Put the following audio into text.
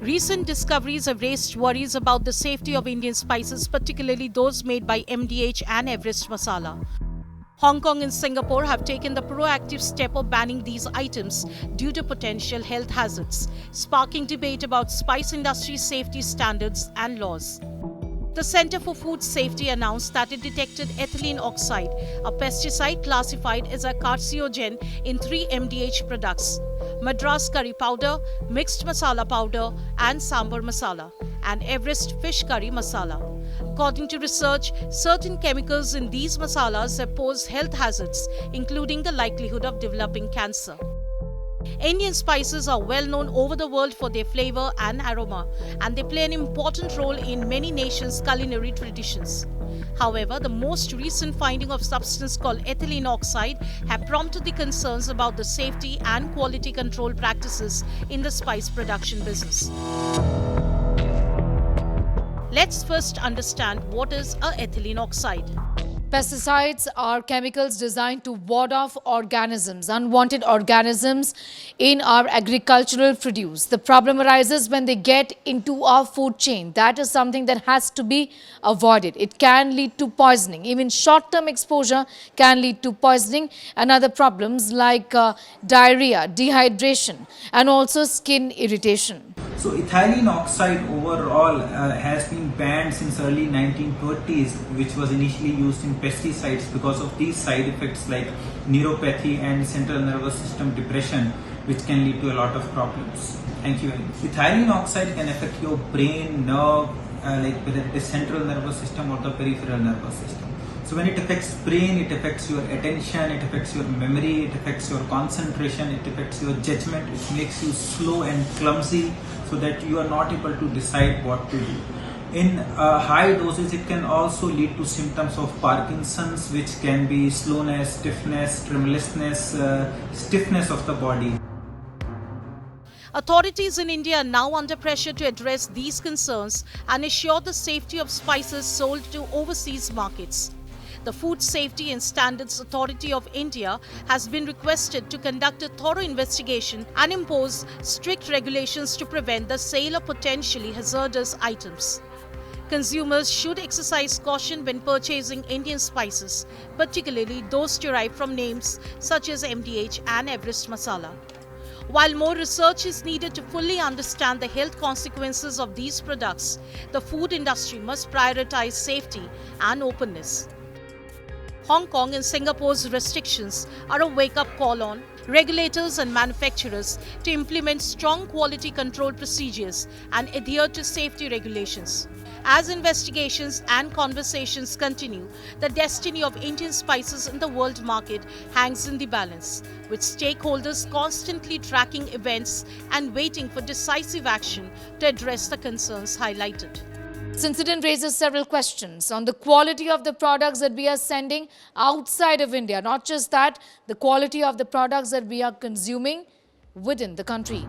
Recent discoveries have raised worries about the safety of Indian spices, particularly those made by MDH and Everest Masala. Hong Kong and Singapore have taken the proactive step of banning these items due to potential health hazards, sparking debate about spice industry safety standards and laws. The Centre for Food Safety announced that it detected ethylene oxide, a pesticide classified as a carcinogen, in 3 MDH products: Madras curry powder, mixed masala powder, and sambar masala, and Everest fish curry masala. According to research, certain chemicals in these masalas have posed health hazards, including the likelihood of developing cancer. Indian spices are well known over the world for their flavor and aroma, and they play an important role in many nations' culinary traditions. However, the most recent finding of substance called ethylene oxide have prompted the concerns about the safety and quality control practices in the spice production business. Let's first understand what is a ethylene oxide. Pesticides are chemicals designed to ward off unwanted organisms in our agricultural produce. The problem arises when they get into our food chain. That is something that has to be avoided. It can lead to poisoning. Even short-term exposure can lead to poisoning and other problems like diarrhea, dehydration, and also skin irritation. So ethylene oxide overall has been banned since early 1930s, which was initially used in pesticides because of these side effects like neuropathy and central nervous system depression, which can lead to a lot of problems. Thank you very much. Ethylene oxide can affect your brain, nerve, like whether it is central nervous system or the peripheral nervous system. So when it affects brain, it affects your attention, it affects your memory, it affects your concentration, it affects your judgment, it makes you slow and clumsy so that you are not able to decide what to do. In high doses, it can also lead to symptoms of Parkinson's, which can be slowness, stiffness, tremulousness, stiffness of the body. Authorities in India are now under pressure to address these concerns and ensure the safety of spices sold to overseas markets. The Food Safety and Standards Authority of India has been requested to conduct a thorough investigation and impose strict regulations to prevent the sale of potentially hazardous items. Consumers should exercise caution when purchasing Indian spices, particularly those derived from names such as MDH and Everest Masala. While more research is needed to fully understand the health consequences of these products, the food industry must prioritize safety and openness. Hong Kong and Singapore's restrictions are a wake-up call on regulators and manufacturers to implement strong quality control procedures and adhere to safety regulations. As investigations and conversations continue, the destiny of Indian spices in the world market hangs in the balance, with stakeholders constantly tracking events and waiting for decisive action to address the concerns highlighted. This incident raises several questions on the quality of the products that we are sending outside of India. Not just that, the quality of the products that we are consuming within the country.